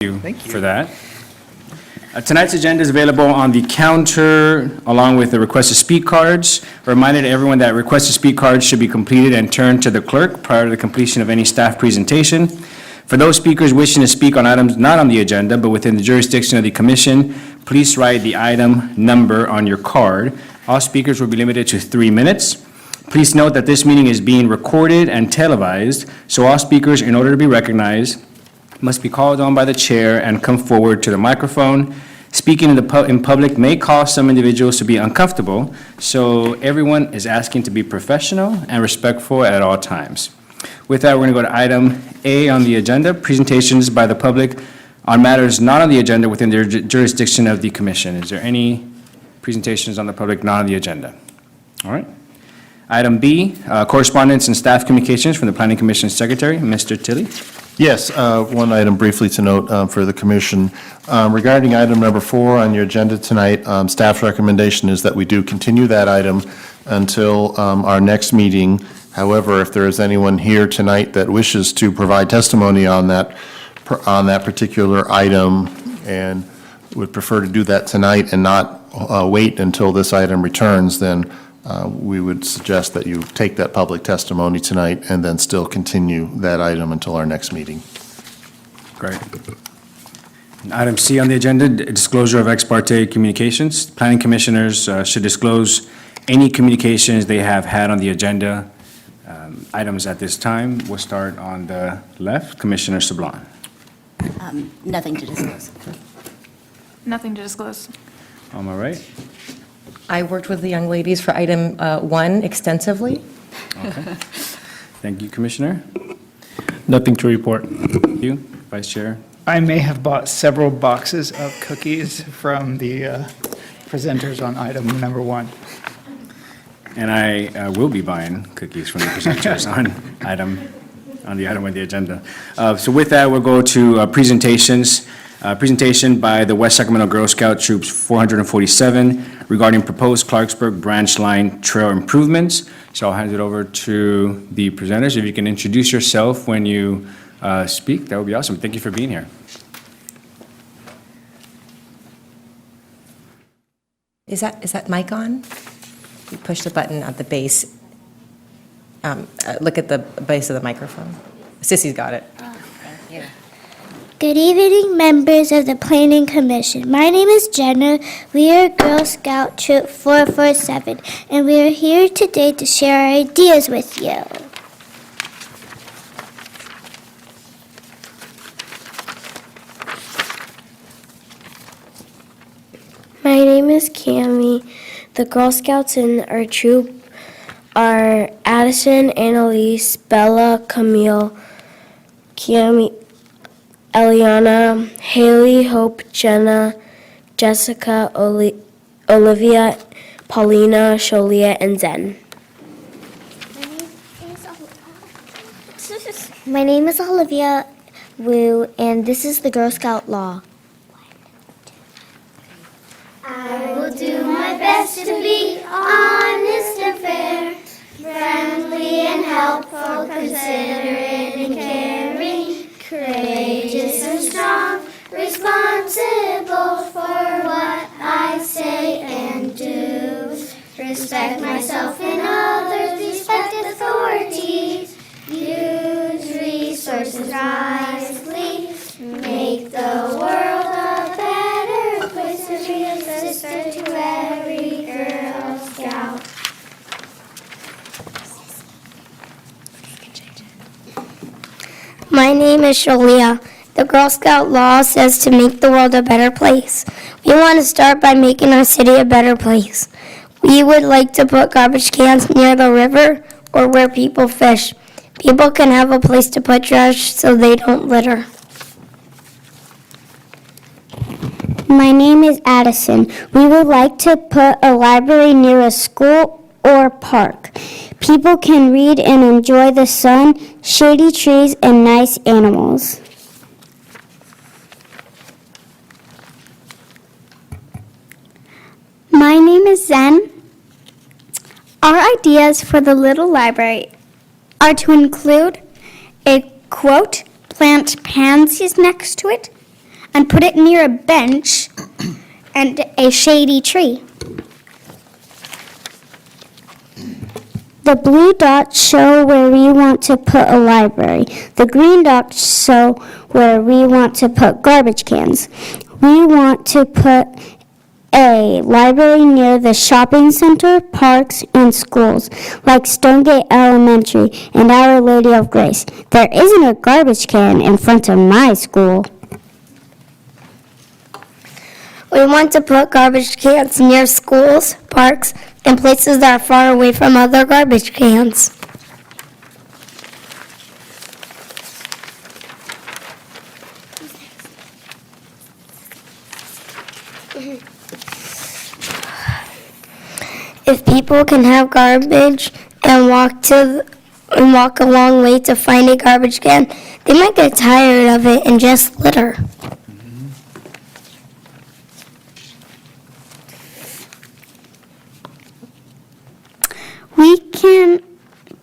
Thank you for that. Tonight's agenda is available on the counter along with the request to speak cards. A reminder to everyone that request to speak cards should be completed and turned to the clerk prior to the completion of any staff presentation. For those speakers wishing to speak on items not on the agenda but within the jurisdiction of the commission, please write the item number on your card. All speakers will be limited to 3 minutes. Please note that this meeting is being recorded and televised, so all speakers, in order to be recognized, must be called on by the chair and come forward to the microphone. Speaking in public may cause some individuals to be uncomfortable, so everyone is asking to be professional and respectful at all times. With that, we're going to go to item A on the agenda, presentations by the public on matters not on the agenda within the jurisdiction of the commission. Is there any presentations on the public not on the agenda? All right. Item B, correspondence and staff communications from the Planning Commission Secretary, Mr. Tilley. Yes, one item briefly to note for the commission. Regarding item number 4 on your agenda tonight, staff's recommendation is that we do continue that item until our next meeting. However, if there is anyone here tonight that wishes to provide testimony on that particular item and would prefer to do that tonight and not wait until this item returns, then we would suggest that you take that public testimony tonight and then still continue that item until our next meeting. Great. And item C on the agenda, disclosure of ex parte communications. Planning commissioners should disclose any communications they have had on the agenda items at this time. We'll start on the left. Commissioner Sablon. Nothing to disclose. Nothing to disclose. All right. I worked with the young ladies for item 1 extensively. Okay. Thank you, Commissioner. Nothing to report. Thank you, Vice Chair. I may have bought several boxes of cookies from the presenters on item number 1. And I will be buying cookies from the presenters on the item on the agenda. So with that, we'll go to presentations. Presentation by the West Sacramento Girl Scout Troops 447 regarding proposed Clarksburg branch line trail improvements. So I'll hand it over to the presenters. If you can introduce yourself when you speak, that would be awesome. Thank you for being here. Is that mic on? You push the button at the base. Look at the base of the microphone. Sissy's got it. Thank you. Good evening, members of the Planning Commission. My name is Jenna. We are Girl Scout Troop 447, and we are here today to share our ideas with you. My name is Cami. The Girl Scouts in our troop are Addison, Annalise, Bella, Camille, Cami, Eliana, Haley, Hope, Jenna, Jessica, Olivia, Paulina, Sholia, and Zen. My name is Olivia Wu, and this is the Girl Scout Law. I will do my best to be honest and fair, friendly and helpful, considerate and caring, courageous and strong, responsible for what I say and do. Respect myself and others, respect authorities, use resources wisely, make the world a better place to be a sister to every Girl Scout. My name is Sholia. The Girl Scout law says to make the world a better place. We want to start by making our city a better place. We would like to put garbage cans near the river or where people fish. People can have a place to put trash so they don't litter. My name is Addison. We would like to put a library near a school or park. People can read and enjoy the sun, shady trees, and nice animals. My name is Zen. Our ideas for the little library are to include a quote, plant pansies next to it, and put it near a bench and a shady tree. The blue dots show where we want to put a library. The green dots show where we want to put garbage cans. We want to put a library near the shopping center, parks, and schools, like Stonegate Elementary and Our Lady of Grace. There isn't a garbage can in front of my school. We want to put garbage cans near schools, parks, and places that are far away from other garbage cans. If people can have garbage and walk a long way to find a garbage can, they might get tired of it and just litter. We can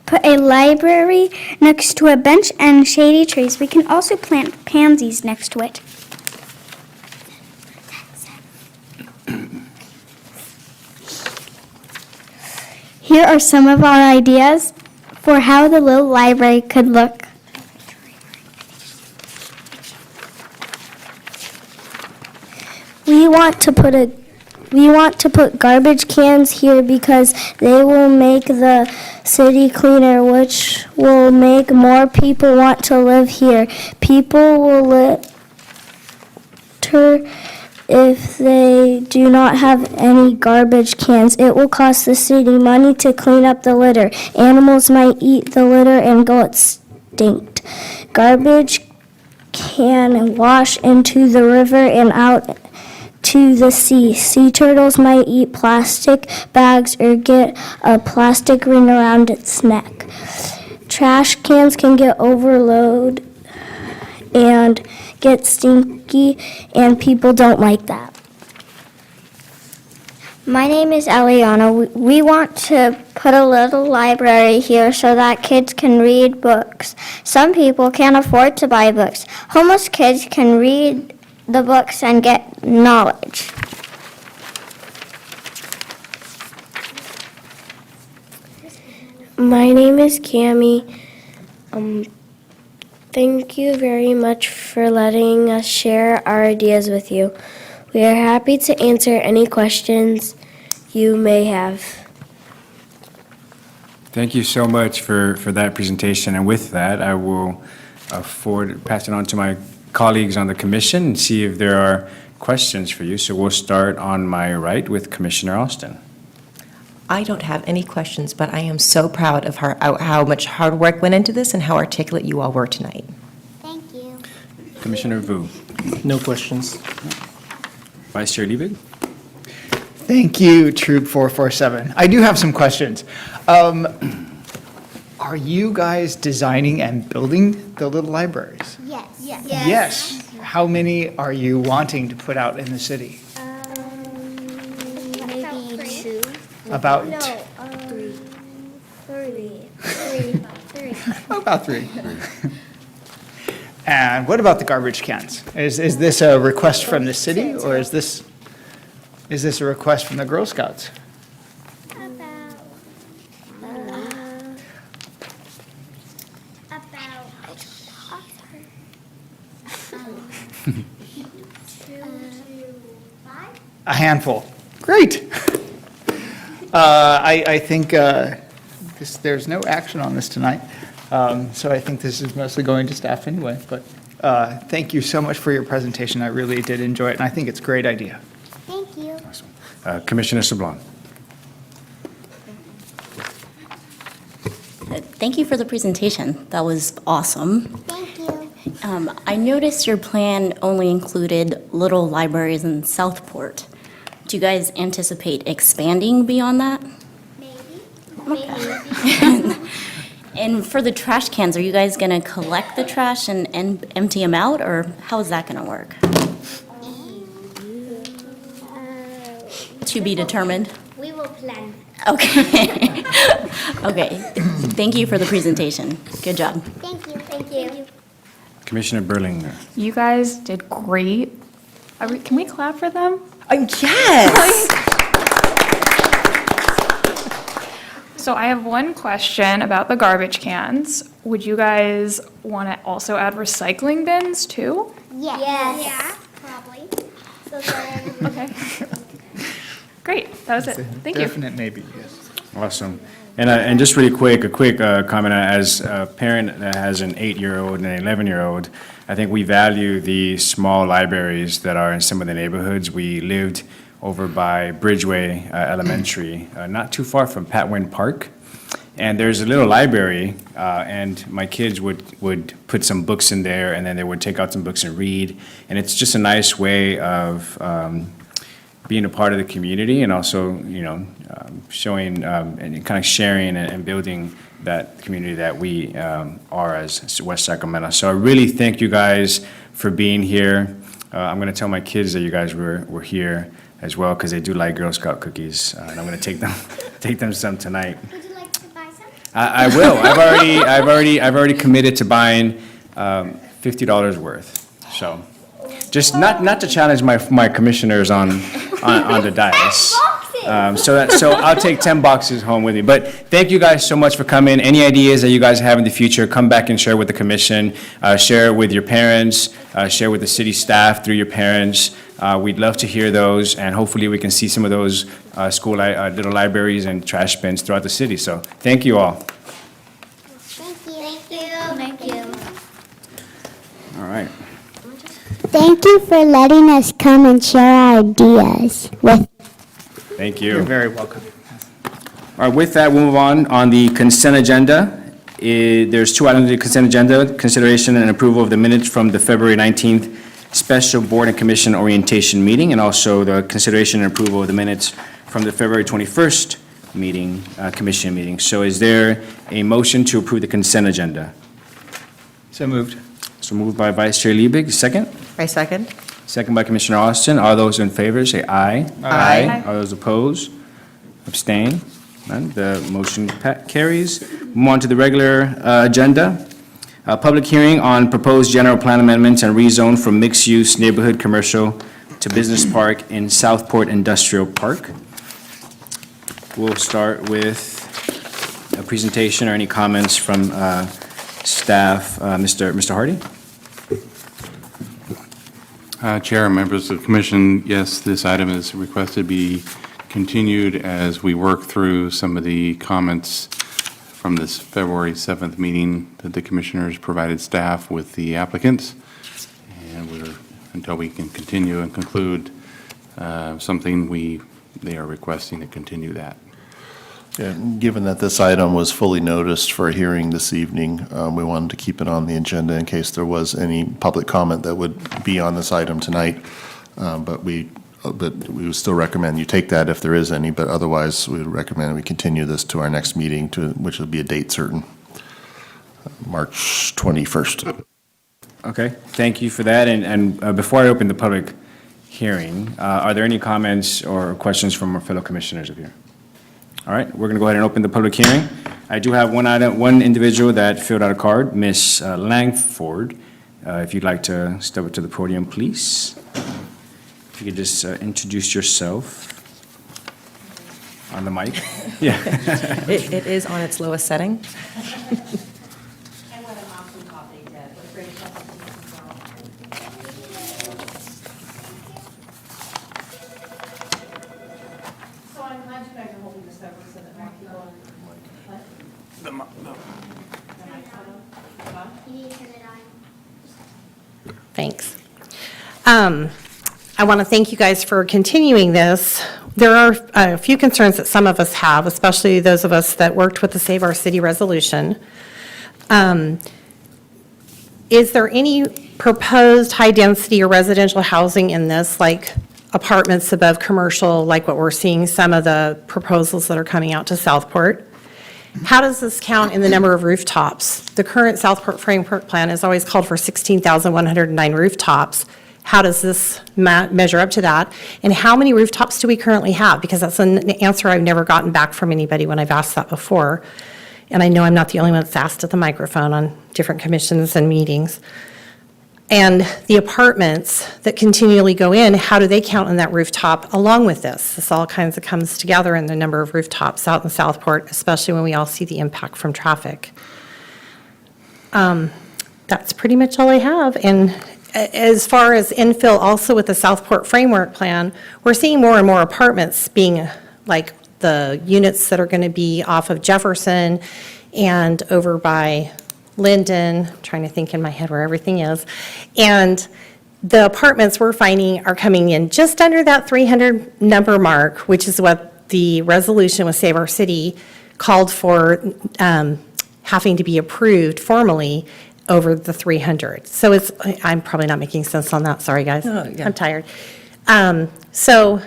put a library next to a bench and shady trees. We can also plant pansies next to it. Here are some of our ideas for how the little library could look. We want to put garbage cans here because they will make the city cleaner, which will make more people want to live here. People will litter if they do not have any garbage cans. It will cost the city money to clean up the litter. Animals might eat the litter and go extinct. Garbage can wash into the river and out to the sea. Sea turtles might eat plastic bags or get a plastic ring around its neck. Trash cans can get overloaded and get stinky, and people don't like that. My name is Eliana. We want to put a little library here so that kids can read books. Some people can't afford to buy books. Homeless kids can read the books and get knowledge. My name is Cami. Thank you very much for letting us share our ideas with you. We are happy to answer any questions you may have. Thank you so much for that presentation. And with that, I will pass it on to my colleagues on the commission and see if there are questions for you. So we'll start on my right with Commissioner Austin. I don't have any questions, but I am so proud of how much hard work went into this and how articulate you all were tonight. Thank you. Commissioner Vu. No questions. Vice Chair Liebig. Thank you, Troop 447. I do have some questions. Are you guys designing and building the little libraries? Yes. Yes. How many are you wanting to put out in the city? Maybe two. About Three. About three. And what about the garbage cans? Is this a request from the city, or is this a request from the Girl Scouts? A handful. Great. I think there's no action on this tonight, so I think this is mostly going to staff anyway. But thank you so much for your presentation. I really did enjoy it, and I think it's a great idea. Thank you. Commissioner Sablon. Thank you for the presentation. That was awesome. Thank you. I noticed your plan only included little libraries in Southport. Do you guys anticipate expanding beyond that? Maybe. And for the trash cans, are you guys going to collect the trash and empty them out, or how is that going to work? To be determined? We will plan. Okay. Okay. Thank you for the presentation. Good job. Thank you. Thank you. Commissioner Berlinger. You guys did great. Can we clap for them? Yes. So I have one question about the garbage cans. Would you guys want to also add recycling bins too? Yes. Yeah, probably. So then. Okay. Great, that was it. Thank you. Definite maybe, yes. Awesome. And just really quick, a quick comment, as a parent that has an 8-year-old and an 11-year-old, I think we value the small libraries that are in some of the neighborhoods. We lived over by Bridgeway Elementary, not too far from Patwin Park. And there's a little library, and my kids would put some books in there, and then they would take out some books and read. And it's just a nice way of being a part of the community, and also, showing and kind of sharing and building that community that we are as West Sacramento. So I really thank you guys for being here. I'm going to tell my kids that you guys were here as well, because they do like Girl Scout cookies, and I'm going to take them some tonight. Would you like to buy some? I will. I've already committed to buying $50 worth. So, just not to challenge my commissioners on the dice. So I'll take 10 boxes home with me. But thank you guys so much for coming. Any ideas that you guys have in the future, come back and share with the commission. Share it with your parents. Share with the city staff through your parents. We'd love to hear those, and hopefully we can see some of those school little libraries and trash bins throughout the city. So thank you all. Thank you. Thank you. All right. Thank you for letting us come and share our ideas with. Thank You're you. very welcome. All right, with that, we'll move on the consent agenda. There's 2 items on the consent agenda: consideration and approval of the minutes from the February 19th special board and commission orientation meeting, and also the consideration and approval of the minutes from the February 21st meeting, commission meeting. So is there a motion to approve the consent agenda? So moved. So moved by Vice Chair Liebig, second. I second. Second by Commissioner Austin. All those in favor, say aye. Aye. All those opposed? Abstain? None. The motion carries. Move on to the regular agenda. Public hearing on proposed general plan amendments and rezone from mixed-use neighborhood commercial to business park in Southport Industrial Park. We'll start with a presentation or any comments from staff. Mr. Hardy? Chair, members of the commission, yes, this item is requested to be continued as we work through some of the comments from this February 7th meeting that the commissioners provided staff with the applicants. And until we can continue and conclude something, they are requesting to continue that. Yeah, given that this item was fully noticed for a hearing this evening, we wanted to keep it on the agenda in case there was any public comment that would be on this item tonight. But we would still recommend you take that if there is any, but otherwise, we would recommend we continue this to our next meeting, which will be a date certain, March 21st. Okay, thank you for that. And before I open the public hearing, are there any comments or questions from our fellow commissioners up here? All right, we're going to go ahead and open the public hearing. I do have one individual that filled out a card, Miss Langford. If you'd like to step up to the podium, please. If you could just introduce yourself on the mic. Yeah. It is on its lowest setting. So I'm glad you guys are holding this over so that more people. Thanks. I want to thank you guys for continuing this. There are a few concerns that some of us have, especially those of us that worked with the Save Our City resolution. Is there any proposed high-density or residential housing in this, like apartments above commercial, like what we're seeing some of the proposals that are coming out to Southport? How does this count in the number of rooftops? The current Southport framework plan has always called for 16,109 rooftops. How does this measure up to that? And how many rooftops do we currently have? Because that's an answer I've never gotten back from anybody when I've asked that before. And I know I'm not the only one that's asked at the microphone on different commissions and meetings. And the apartments that continually go in, how do they count on that rooftop along with this? This all kinds of comes together in the number of rooftops out in Southport, especially when we all see the impact from traffic. That's pretty much all I have. And as far as infill, also with the Southport Framework Plan, we're seeing more and more apartments being like the units that are going to be off of Jefferson and over by Linden, I'm trying to think in my head where everything is. And the apartments we're finding are coming in just under that 300 number mark, which is what the resolution with Save Our City called for having to be approved formally over the 300. So it's, I'm probably not making sense on that, sorry, guys. No, yeah. I'm tired. So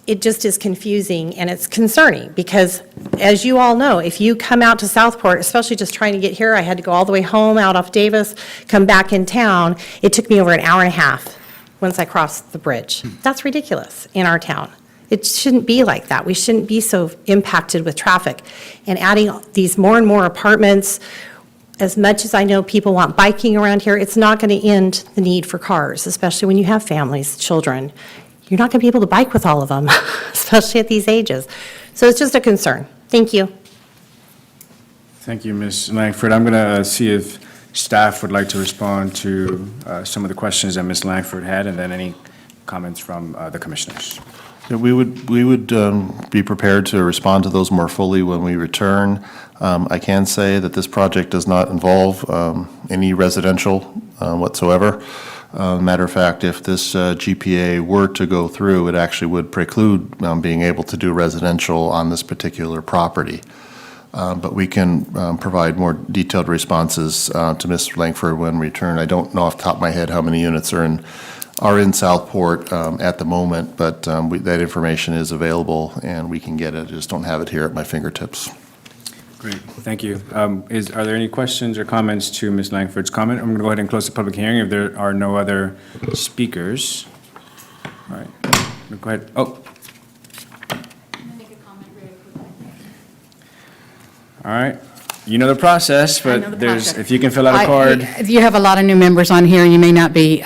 it just is confusing and it's concerning because, as you all know, if you come out to Southport, especially just trying to get here, I had to go all the way home out off Davis, come back in town. It took me over an hour and a half once I crossed the bridge. That's ridiculous in our town. It shouldn't be like that. We shouldn't be so impacted with traffic. And adding these more and more apartments, as much as I know people want biking around here, it's not going to end the need for cars, especially when you have families, children. You're not going to be able to bike with all of them, especially at these ages. So it's just a concern. Thank you. Thank you, Ms. Langford. I'm going to see if staff would like to respond to some of the questions that Ms. Langford had, and then any comments from the commissioners. Yeah, we would be prepared to respond to those more fully when we return. I can say that this project does not involve any residential whatsoever. Matter of fact, if this GPA were to go through, it actually would preclude being able to do residential on this particular property. But we can provide more detailed responses to Ms. Langford when we return. I don't know off the top of my head how many units are in Southport at the moment, but that information is available and we can get it. I just don't have it here at my fingertips. Great, thank you. Are there any questions or comments to Ms. Langford's comment? I'm going to go ahead and close the public hearing if there are no other speakers. All right, go ahead. Oh. All right, you know the process, I know but the there's, process. if you can fill out a card. You have a lot of new members on here, and you may not be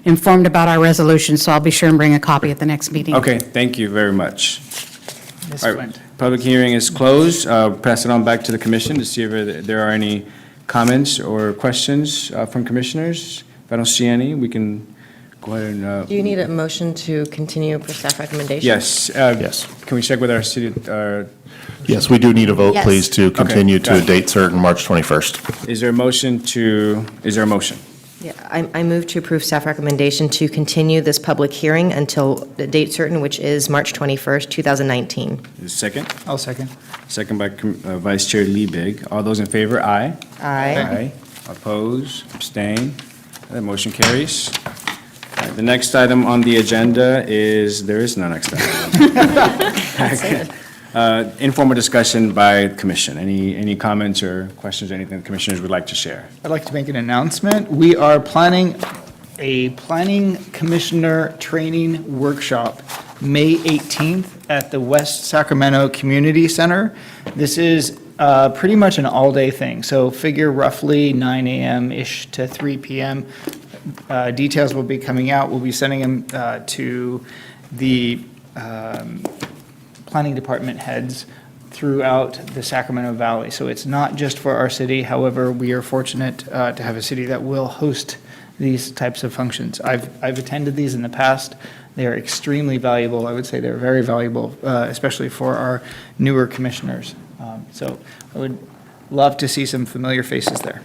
informed about our resolution, so I'll be sure and bring a copy at the next meeting. Okay, thank you very much. Ms. All right, Flint. public hearing is closed. Pass it on back to the commission to see if there are any comments or questions from commissioners. If I don't see any, we can go ahead and. Do you need a motion to continue per staff recommendation? Yes. Yes. Can we check with our city, Yes, we do need a vote, Yes. please, to continue got to a it. date certain, March 21st. is there a motion? Yeah, I move to approve staff recommendation to continue this public hearing until the date certain, which is March 21st, 2019. Is there a second? I'll second. Second by Vice Chair Liebig. All those in favor, aye. Aye. Oppose, abstain. That motion carries. All right, the next item on the agenda is, there is no next item. Informal discussion by commission. Any comments or questions or anything the commissioners would like to share? I'd like to make an announcement. We are planning a planning commissioner training workshop May 18th at the West Sacramento Community Center. This is pretty much an all-day thing, so figure roughly 9 a.m.-ish to 3 p.m. Details will be coming out. We'll be sending them to the planning department heads throughout the Sacramento Valley. So it's not just for our city. However, we are fortunate to have a city that will host these types of functions. I've attended these in the past. They are extremely valuable. I would say they're very valuable, especially for our newer commissioners. So I would love to see some familiar faces there.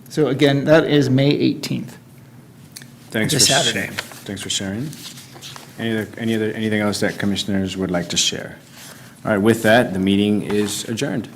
So again, that is May 18th. Thanks This for Saturday. Thanks for sharing. Anything else that commissioners would like to share? All right, with that, the meeting is adjourned.